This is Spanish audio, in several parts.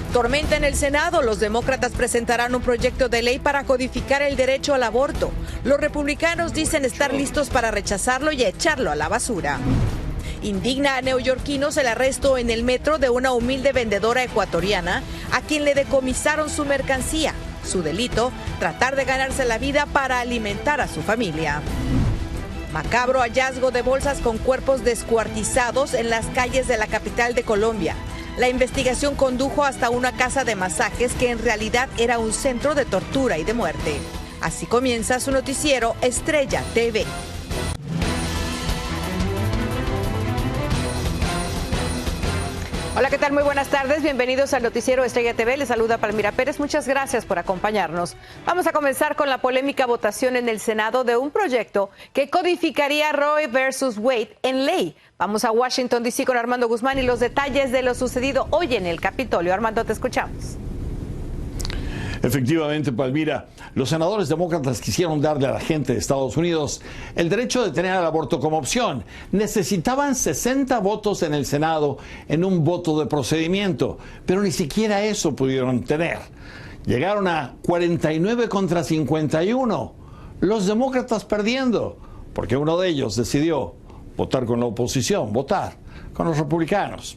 Tormenta en el Senado. Los demócratas presentarán un proyecto de ley para codificar el derecho al aborto. Los republicanos dicen estar listos para rechazarlo y echarlo a la basura. Indigna a neoyorquinos el arresto en el metro de una humilde vendedora ecuatoriana a quien le decomisaron su mercancía. Su delito, tratar de ganarse la vida para alimentar a su familia. Macabro hallazgo de bolsas con cuerpos descuartizados en las calles de la capital de Colombia. La investigación condujo hasta una casa de masajes que en realidad era un centro de tortura y de muerte. Así comienza su noticiero Estrella TV. Hola, ¿qué tal? Muy buenas tardes. Bienvenidos al noticiero Estrella TV. Les saluda Palmira Pérez. Muchas gracias por acompañarnos. Vamos a comenzar con la polémica votación en el Senado de un proyecto que codificaría Roe versus Wade en ley. Vamos a Washington, D.C. con Armando Guzmán y los detalles de lo sucedido hoy en el Capitolio. Armando, te escuchamos. Efectivamente, Palmira, los senadores demócratas quisieron darle a la gente de Estados Unidos el derecho de tener el aborto como opción. Necesitaban 60 votos en el Senado en un voto de procedimiento, pero ni siquiera eso pudieron tener. Llegaron a 49 contra 51, los demócratas perdiendo, porque uno de ellos decidió votar con la oposición, votar con los republicanos.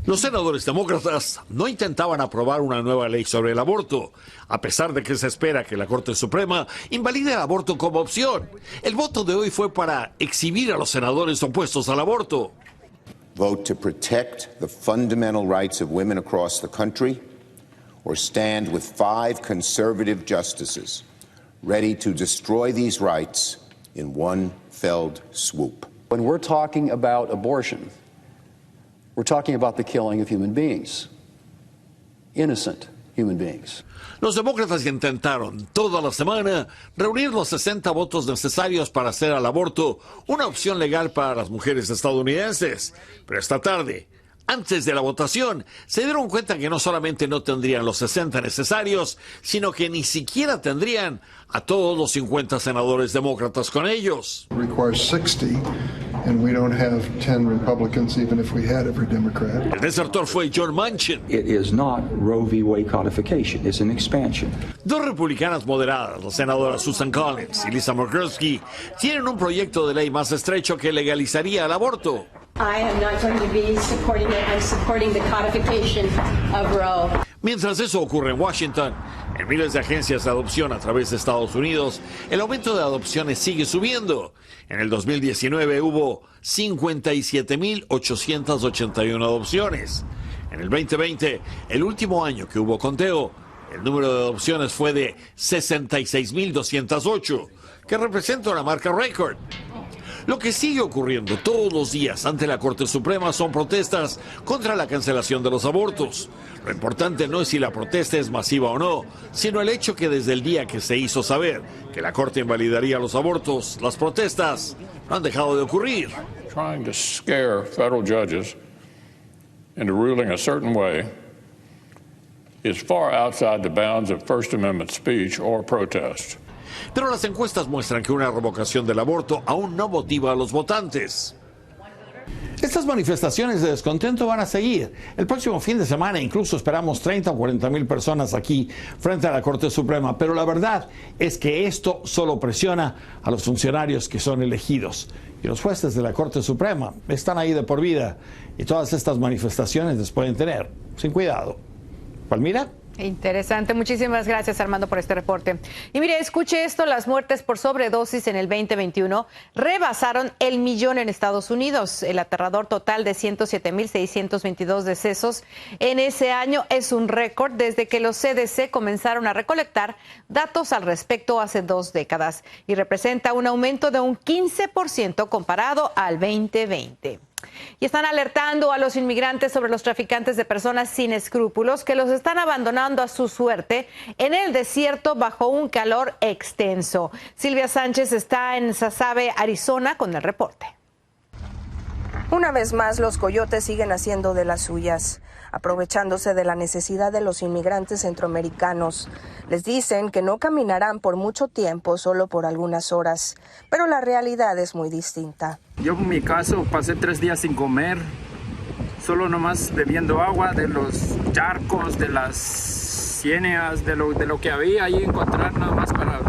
Los senadores demócratas no intentaban aprobar una nueva ley sobre el aborto, a pesar de que se espera que la Corte Suprema invalide el aborto como opción. El voto de hoy fue para exhibir a los senadores opuestos al aborto. Vote to protect the fundamental rights of women across the country, or stand with 5 conservative justices ready to destroy these rights in one fell swoop. When we're talking about abortion, we're talking about the killing of human beings, innocent human beings. Los demócratas intentaron toda la semana reunir los 60 votos necesarios para hacer al aborto una opción legal para las mujeres estadounidenses. Pero esta tarde, antes de la votación, se dieron cuenta que no solamente no tendrían los 60 necesarios, sino que ni siquiera tendrían a todos los 50 senadores demócratas con ellos. And we don't have 10 Republicans, even if we had every Democrat. El desertor fue John Manchin. It is not Roe v. Wade codification, it's an expansion. Dos republicanas moderadas, la senadora Susan Collins y Lisa Murkowski, tienen un proyecto de ley más estrecho que legalizaría el aborto. I am not going to be supporting it. I'm supporting the codification of Roe. Mientras eso ocurre en Washington, en miles de agencias de adopción a través de Estados Unidos, el aumento de adopciones sigue subiendo. En el 2019 hubo 57.881 adopciones. En el 2020, el último año que hubo conteo, el número de adopciones fue de 66.208, que representa una marca récord. Lo que sigue ocurriendo todos los días ante la Corte Suprema son protestas contra la cancelación de los abortos. Lo importante no es si la protesta es masiva o no, sino el hecho que desde el día que se hizo saber que la Corte invalidaría los abortos, las protestas no han dejado de ocurrir. Trying to scare federal judges into ruling a certain way is far outside the bounds of First Amendment speech or protest. Pero las encuestas muestran que una revocación del aborto aún no motiva a los votantes. Estas manifestaciones de descontento van a seguir. El próximo fin de semana incluso esperamos 30 o 40 mil personas aquí frente a la Corte Suprema. Pero la verdad es que esto solo presiona a los funcionarios que son elegidos. Y los jueces de la Corte Suprema están ahí de por vida. Y todas estas manifestaciones les pueden tener sin cuidado. Palmira. Interesante, muchísimas gracias Armando por este reporte. Y mire, escuche esto, las muertes por sobredosis en el 2021 rebasaron el millón en Estados Unidos. El aterrador total de 107.622 decesos en ese año es un récord desde que los CDC comenzaron a recolectar datos al respecto hace 2 décadas y representa un aumento de un 15% comparado al 2020. Y están alertando a los inmigrantes sobre los traficantes de personas sin escrúpulos que los están abandonando a su suerte en el desierto bajo un calor extenso. Silvia Sánchez está en Sasabe, Arizona, con el reporte. Una vez más, los coyotes siguen haciendo de las suyas, aprovechándose de la necesidad de los inmigrantes centroamericanos. Les dicen que no caminarán por mucho tiempo, solo por algunas horas, pero la realidad es muy distinta. Yo en mi caso pasé 3 días sin comer, solo nomás bebiendo agua de los charcos, de las ciénegas, de lo que había ahí, encontrar nada más para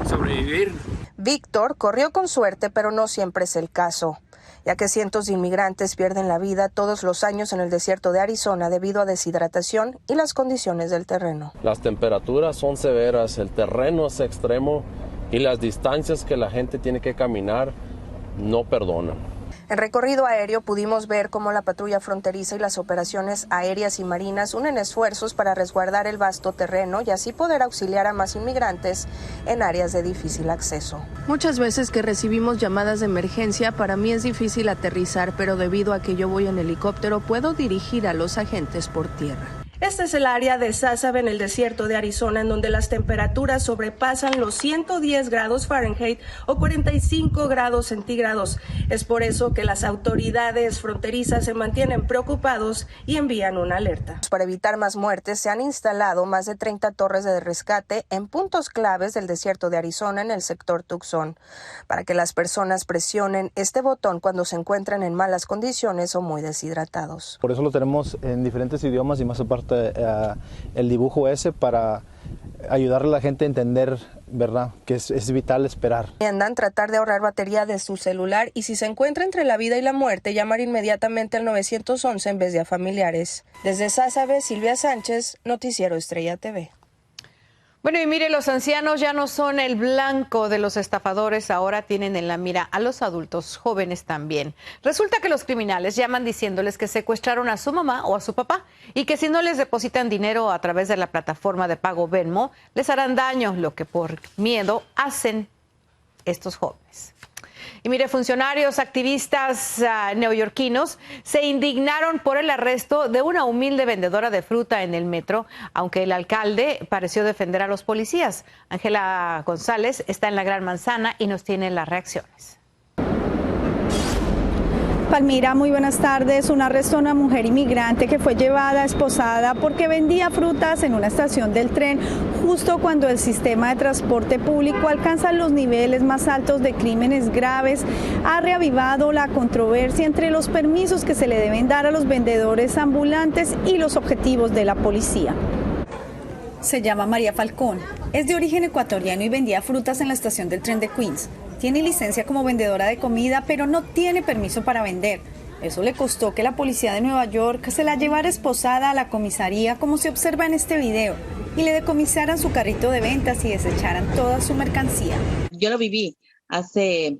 sobrevivir. Víctor corrió con suerte, pero no siempre es el caso, ya que cientos de inmigrantes pierden la vida todos los años en el desierto de Arizona debido a deshidratación y las condiciones del terreno. Las temperaturas son severas, el terreno es extremo y las distancias que la gente tiene que caminar no perdonan. En recorrido aéreo pudimos ver cómo la patrulla fronteriza y las operaciones aéreas y marinas unen esfuerzos para resguardar el vasto terreno y así poder auxiliar a más inmigrantes en áreas de difícil acceso. Muchas veces que recibimos llamadas de emergencia, para mí es difícil aterrizar, pero debido a que yo voy en helicóptero, puedo dirigir a los agentes por tierra. Este es el área de Sasabe en el desierto de Arizona, en donde las temperaturas sobrepasan los 110 grados Fahrenheit o 45 grados centígrados. Es por eso que las autoridades fronterizas se mantienen preocupados y envían una alerta. Para evitar más muertes, se han instalado más de 30 torres de rescate en puntos claves del desierto de Arizona en el sector Tucson, para que las personas presionen este botón cuando se encuentran en malas condiciones o muy deshidratados. Por eso lo tenemos en diferentes idiomas y más aparte el dibujo ese para ayudarle a la gente a entender, ¿verdad?, que es vital esperar. Andan tratar de ahorrar batería de su celular y si se encuentra entre la vida y la muerte, llamar inmediatamente al 911 en vez de a familiares. Desde Sasabe, Silvia Sánchez, Noticiero Estrella TV. Bueno, y mire, los ancianos ya no son el blanco de los estafadores, ahora tienen en la mira a los adultos jóvenes también. Resulta que los criminales llaman diciéndoles que secuestraron a su mamá o a su papá y que si no les depositan dinero a través de la plataforma de pago Venmo, les harán daño, lo que por miedo hacen estos jóvenes. Y mire, funcionarios activistas neoyorquinos se indignaron por el arresto de una humilde vendedora de fruta en el metro, aunque el alcalde pareció defender a los policías. Ángela González está en la Gran Manzana y nos tiene las reacciones. Palmira, muy buenas tardes. Un arresto a una mujer inmigrante que fue llevada esposada porque vendía frutas en una estación del tren justo cuando el sistema de transporte público alcanza los niveles más altos de crímenes graves. Ha reavivado la controversia entre los permisos que se le deben dar a los vendedores ambulantes y los objetivos de la policía. Se llama María Falcón, es de origen ecuatoriano y vendía frutas en la estación del tren de Queens. Tiene licencia como vendedora de comida, pero no tiene permiso para vender. Eso le costó que la policía de Nueva York se la llevara esposada a la comisaría, como se observa en este video, y le decomisaran su carrito de ventas y desecharan toda su mercancía. Yo lo viví hace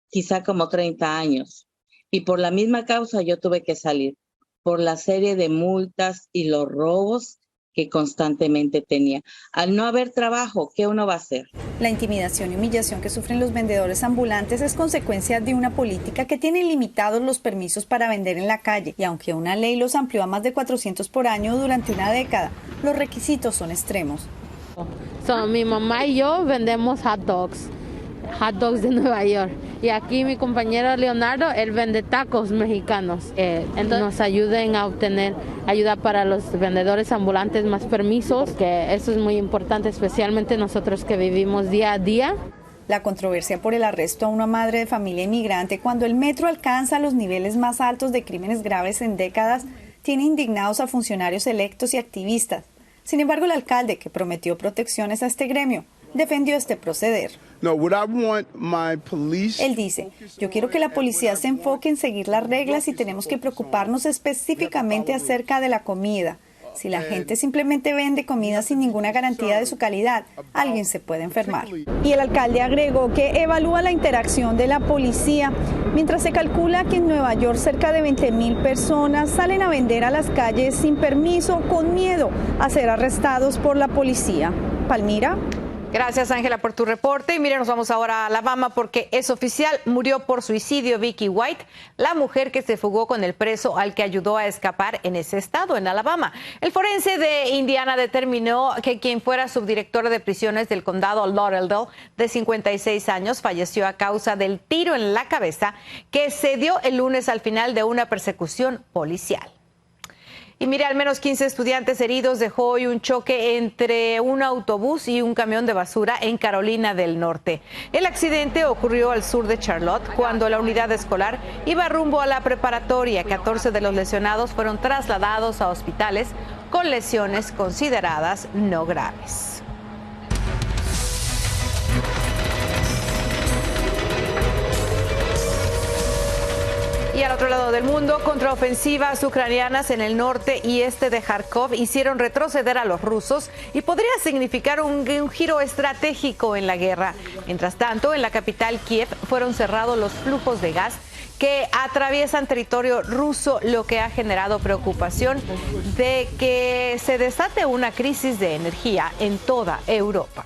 quizá como 30 años y por la misma causa yo tuve que salir, por la serie de multas y los robos que constantemente tenía. Al no haber trabajo, ¿qué uno va a hacer? La intimidación y humillación que sufren los vendedores ambulantes es consecuencia de una política que tiene limitados los permisos para vender en la calle, y aunque una ley los amplió a más de 400 por año durante una década, los requisitos son extremos. Mi mamá y yo vendemos hot dogs de Nueva York. Y aquí mi compañero Leonardo, él vende tacos mexicanos. Entonces nos ayuden a obtener ayuda para los vendedores ambulantes, más permisos, que eso es muy importante, especialmente nosotros que vivimos día a día. La controversia por el arresto a una madre de familia inmigrante cuando el metro alcanza los niveles más altos de crímenes graves en décadas tiene indignados a funcionarios electos y activistas. Sin embargo, el alcalde, que prometió protecciones a este gremio, defendió este proceder. Él dice, yo quiero que la policía se enfoque en seguir las reglas y tenemos que preocuparnos específicamente acerca de la comida. Si la gente simplemente vende comida sin ninguna garantía de su calidad, alguien se puede enfermar. Y el alcalde agregó que evalúa la interacción de la policía, mientras se calcula que en Nueva York cerca de 20,000 personas salen a vender a las calles sin permiso, con miedo a ser arrestados por la policía. Palmira. Gracias, Ángela, por tu reporte. Y miren, nos vamos ahora a Alabama porque es oficial, murió por suicidio Vicky White, la mujer que se fugó con el preso al que ayudó a escapar en ese estado, en Alabama. El forense de Indiana determinó que quien fuera subdirectora de prisiones del condado Lauderdale, de 56 años, falleció a causa del tiro en la cabeza que se dio el lunes al final de una persecución policial. Y mire, al menos 15 estudiantes heridos dejó hoy un choque entre un autobús y un camión de basura en Carolina del Norte. El accidente ocurrió al sur de Charlotte cuando la unidad escolar iba rumbo a la preparatoria. 14 de los lesionados fueron trasladados a hospitales con lesiones consideradas no graves. Y al otro lado del mundo, contraofensivas ucranianas en el norte y este de Kharkov hicieron retroceder a los rusos y podría significar un giro estratégico en la guerra. Mientras tanto, en la capital Kiev fueron cerrados los flujos de gas que atraviesan territorio ruso, lo que ha generado preocupación de que se desate una crisis de energía en toda Europa.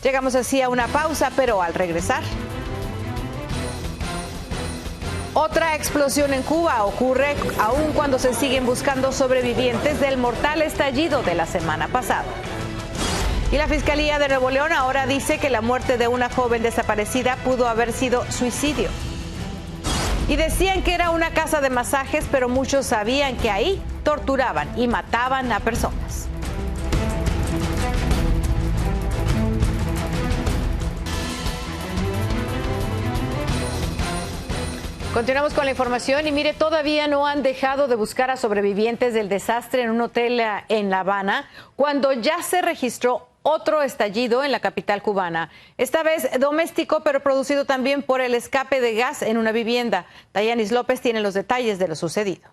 Llegamos así a una pausa, pero al regresar, otra explosión en Cuba ocurre aún cuando se siguen buscando sobrevivientes del mortal estallido de la semana pasada. Y la Fiscalía de Nuevo León ahora dice que la muerte de una joven desaparecida pudo haber sido suicidio. Y decían que era una casa de masajes, pero muchos sabían que ahí torturaban y mataban a personas. Continuamos con la información y mire, todavía no han dejado de buscar a sobrevivientes del desastre en un hotel en La Habana cuando ya se registró otro estallido en la capital cubana. Esta vez doméstico, pero producido también por el escape de gas en una vivienda. Dayanis López tiene los detalles de lo sucedido.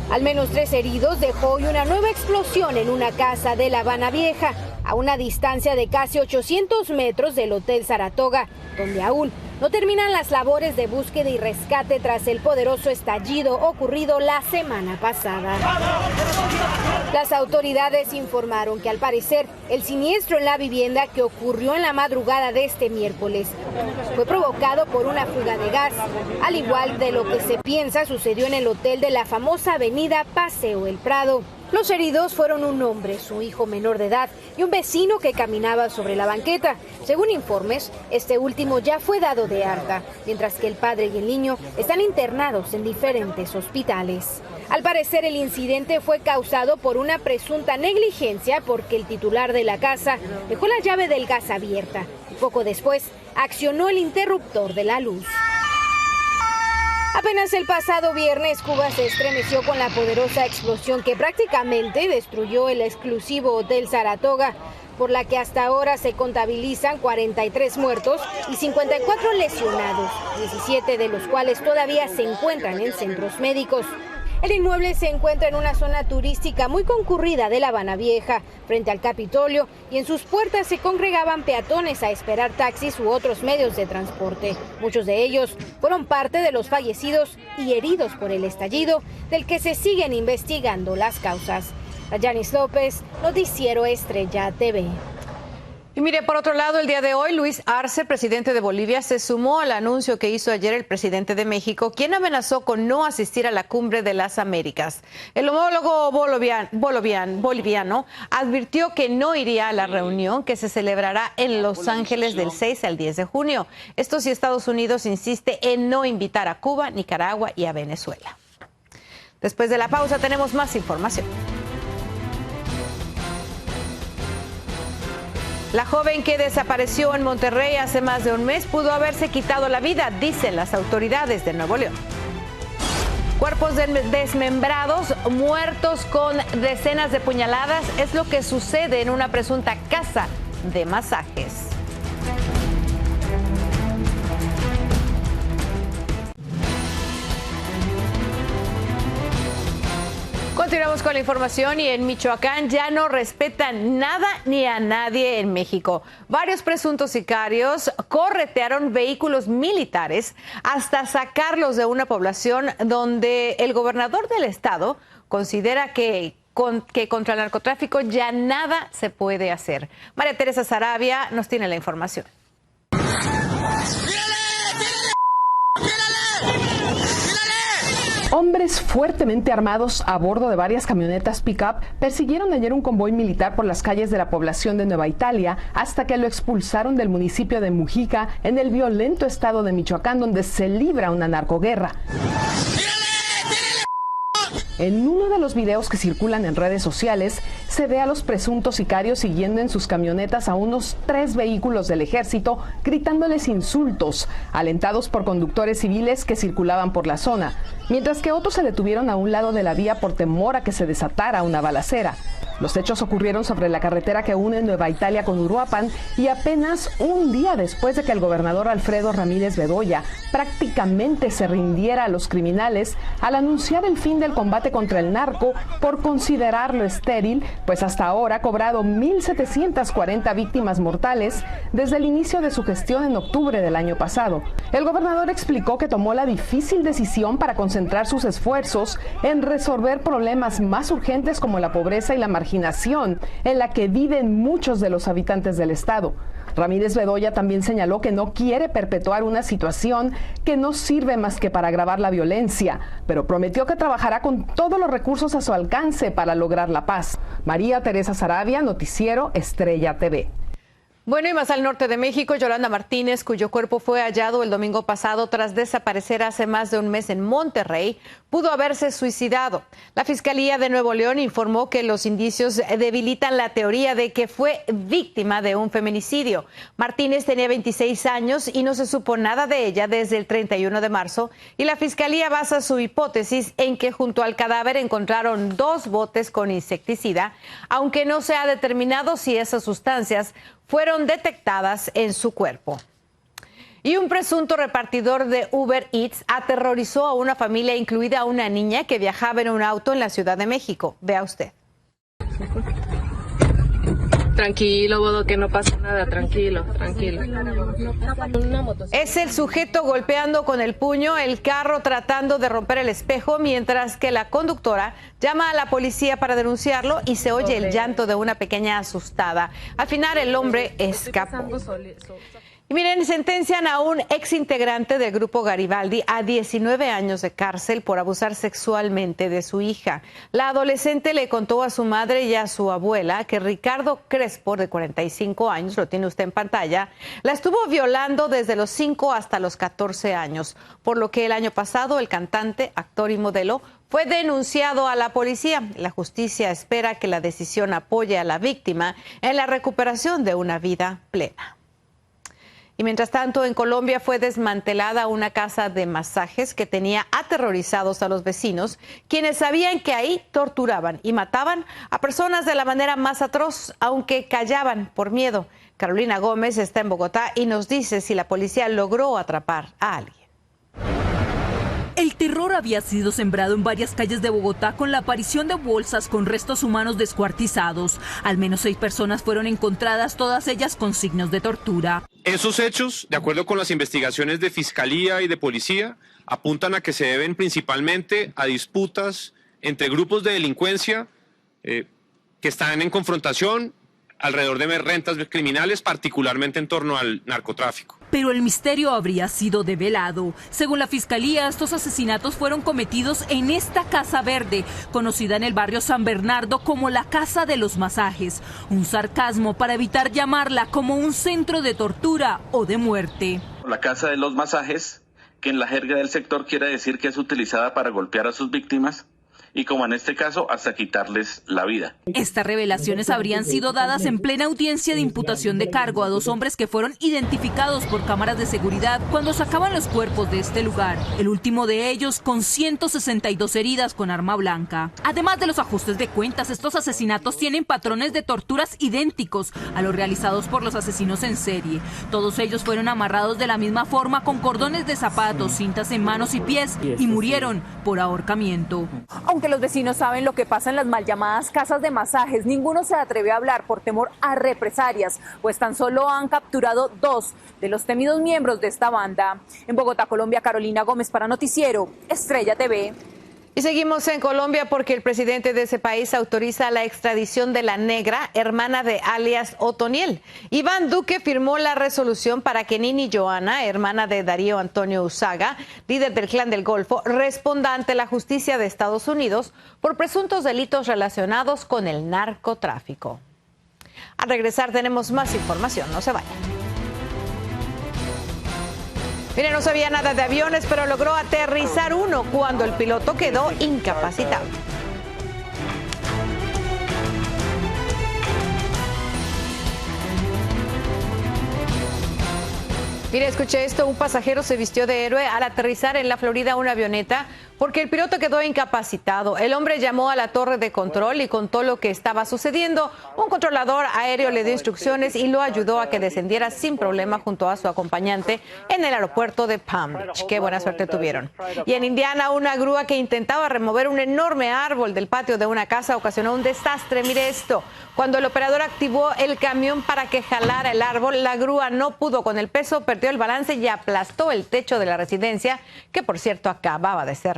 Al menos 3 heridos dejó hoy una nueva explosión en una casa de La Habana Vieja, a una distancia de casi 800 metros del Hotel Saratoga, donde aún no terminan las labores de búsqueda y rescate tras el poderoso estallido ocurrido la semana pasada. Las autoridades informaron que al parecer el siniestro en la vivienda que ocurrió en la madrugada de este miércoles fue provocado por una fuga de gas, al igual de lo que se piensa sucedió en el hotel de la famosa avenida Paseo El Prado. Los heridos fueron un hombre, su hijo menor de edad y un vecino que caminaba sobre la banqueta. Según informes, este último ya fue dado de alta, mientras que el padre y el niño están internados en diferentes hospitales. Al parecer, el incidente fue causado por una presunta negligencia porque el titular de la casa dejó la llave del gas abierta y poco después accionó el interruptor de la luz. Apenas el pasado viernes, Cuba se estremeció con la poderosa explosión que prácticamente destruyó el exclusivo Hotel Saratoga, por la que hasta ahora se contabilizan 43 muertos y 54 lesionados, 17 de los cuales todavía se encuentran en centros médicos. El inmueble se encuentra en una zona turística muy concurrida de La Habana Vieja, frente al Capitolio, y en sus puertas se congregaban peatones a esperar taxis u otros medios de transporte. Muchos de ellos fueron parte de los fallecidos y heridos por el estallido, del que se siguen investigando las causas. Dayanis López, Noticiero Estrella TV. Y mire, por otro lado, el día de hoy, Luis Arce, presidente de Bolivia, se sumó al anuncio que hizo ayer el presidente de México, quien amenazó con no asistir a la Cumbre de las Américas. El homólogo boliviano advirtió que no iría a la reunión que se celebrará en Los Ángeles del 6 al 10 de junio. Esto si Estados Unidos insiste en no invitar a Cuba, Nicaragua y a Venezuela. Después de la pausa tenemos más información. La joven que desapareció en Monterrey hace más de un mes pudo haberse quitado la vida, dicen las autoridades de Nuevo León. Cuerpos desmembrados, muertos con decenas de puñaladas, es lo que sucede en una presunta casa de masajes. Continuamos con la información y en Michoacán ya no respetan nada ni a nadie en México. Varios presuntos sicarios corretearon vehículos militares hasta sacarlos de una población donde el gobernador del estado considera que contra el narcotráfico ya nada se puede hacer. María Teresa Sarabia nos tiene la información. Hombres fuertemente armados a bordo de varias camionetas pick-up persiguieron ayer un convoy militar por las calles de la población de Nueva Italia hasta que lo expulsaron del municipio de Mujica, en el violento estado de Michoacán, donde se libra una narcoguerra. En uno de los videos que circulan en redes sociales, se ve a los presuntos sicarios siguiendo en sus camionetas a unos 3 vehículos del ejército, gritándoles insultos, alentados por conductores civiles que circulaban por la zona, mientras que otros se detuvieron a un lado de la vía por temor a que se desatara una balacera. Los hechos ocurrieron sobre la carretera que une Nueva Italia con Uruapan y apenas un día después de que el gobernador Alfredo Ramírez Bedoya prácticamente se rindiera a los criminales al anunciar el fin del combate contra el narco por considerarlo estéril, pues hasta ahora ha cobrado 1.740 víctimas mortales desde el inicio de su gestión en octubre del año pasado. El gobernador explicó que tomó la difícil decisión para concentrar sus esfuerzos en resolver problemas más urgentes como la pobreza y la marginación en la que viven muchos de los habitantes del estado. Ramírez Bedoya también señaló que no quiere perpetuar una situación que no sirve más que para agravar la violencia, pero prometió que trabajará con todos los recursos a su alcance para lograr la paz. María Teresa Saravia, Noticiero Estrella TV. Bueno, y más al norte de México, Yolanda Martínez, cuyo cuerpo fue hallado el domingo pasado tras desaparecer hace más de un mes en Monterrey, pudo haberse suicidado. La Fiscalía de Nuevo León informó que los indicios debilitan la teoría de que fue víctima de un feminicidio. Martínez tenía 26 años y no se supo nada de ella desde el 31 de marzo, y la Fiscalía basa su hipótesis en que junto al cadáver encontraron 2 botes con insecticida, aunque no se ha determinado si esas sustancias fueron detectadas en su cuerpo. Y un presunto repartidor de Uber Eats aterrorizó a una familia, incluida una niña que viajaba en un auto en la Ciudad de México. Vea usted. Tranquilo, Bodo, que no pasa nada, tranquilo. Es el sujeto golpeando con el puño el carro tratando de romper el espejo, mientras que la conductora llama a la policía para denunciarlo y se oye el llanto de una pequeña asustada. Al final el hombre escapó. Y miren, sentencian a un exintegrante del grupo Garibaldi a 19 años de cárcel por abusar sexualmente de su hija. La adolescente le contó a su madre y a su abuela que Ricardo Crespo, de 45 años, lo tiene usted en pantalla, la estuvo violando desde los 5 hasta los 14 años, por lo que el año pasado el cantante, actor y modelo fue denunciado a la policía. La justicia espera que la decisión apoye a la víctima en la recuperación de una vida plena. Y mientras tanto, en Colombia fue desmantelada una casa de masajes que tenía aterrorizados a los vecinos, quienes sabían que ahí torturaban y mataban a personas de la manera más atroz, aunque callaban por miedo. Carolina Gómez está en Bogotá y nos dice si la policía logró atrapar a alguien. El terror había sido sembrado en varias calles de Bogotá con la aparición de bolsas con restos humanos descuartizados. Al menos 6 personas fueron encontradas, todas ellas con signos de tortura. Esos hechos, de acuerdo con las investigaciones de Fiscalía y de Policía, apuntan a que se deben principalmente a disputas entre grupos de delincuencia que están en confrontación alrededor de rentas criminales, particularmente en torno al narcotráfico. Pero el misterio habría sido develado. Según la Fiscalía, estos asesinatos fueron cometidos en esta Casa Verde, conocida en el barrio San Bernardo como la Casa de los Masajes. Un sarcasmo para evitar llamarla como un centro de tortura o de muerte. La Casa de los Masajes, que en la jerga del sector quiere decir que es utilizada para golpear a sus víctimas, y como en este caso, hasta quitarles la vida. Estas revelaciones habrían sido dadas en plena audiencia de imputación de cargo a 2 hombres que fueron identificados por cámaras de seguridad cuando sacaban los cuerpos de este lugar. El último de ellos con 162 heridas con arma blanca. Además de los ajustes de cuentas, estos asesinatos tienen patrones de torturas idénticos a los realizados por los asesinos en serie. Todos ellos fueron amarrados de la misma forma con cordones de zapatos, cintas en manos y pies y murieron por ahorcamiento. Aunque los vecinos saben lo que pasa en las mal llamadas casas de masajes, ninguno se atreve a hablar por temor a represalias, pues tan solo han capturado 2 de los temidos miembros de esta banda. En Bogotá, Colombia, Carolina Gómez para Noticiero Estrella TV. Y seguimos en Colombia porque el presidente de ese país autoriza la extradición de la negra, hermana de alias Otoniel. Iván Duque firmó la resolución para que Nini Joana, hermana de Darío Antonio Usaga, líder del Clan del Golfo, responda ante la justicia de Estados Unidos por presuntos delitos relacionados con el narcotráfico. Al regresar tenemos más información, no se vayan. Mire, no sabía nada de aviones, pero logró aterrizar uno cuando el piloto quedó incapacitado. Mire, escuche esto, un pasajero se vistió de héroe al aterrizar en la Florida una avioneta porque el piloto quedó incapacitado. El hombre llamó a la torre de control y contó lo que estaba sucediendo. Un controlador aéreo le dio instrucciones y lo ayudó a que descendiera sin problema junto a su acompañante en el aeropuerto de Palm Beach. Qué buena suerte tuvieron. Y en Indiana, una grúa que intentaba remover un enorme árbol del patio de una casa ocasionó un desastre. Mire esto, cuando el operador activó el camión para que jalara el árbol, la grúa no pudo con el peso, perdió el balance y aplastó el techo de la residencia, que por cierto acababa de ser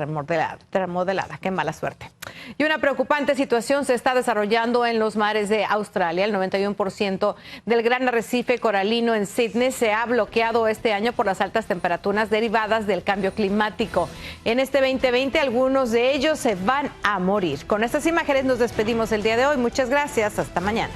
remodelada. Qué mala suerte. Y una preocupante situación se está desarrollando en los mares de Australia. El 91% del gran arrecife coralino en Sydney se ha bloqueado este año por las altas temperaturas derivadas del cambio climático. En este 2020, algunos de ellos se van a morir. Con estas imágenes nos despedimos el día de hoy. Muchas gracias. Hasta mañana.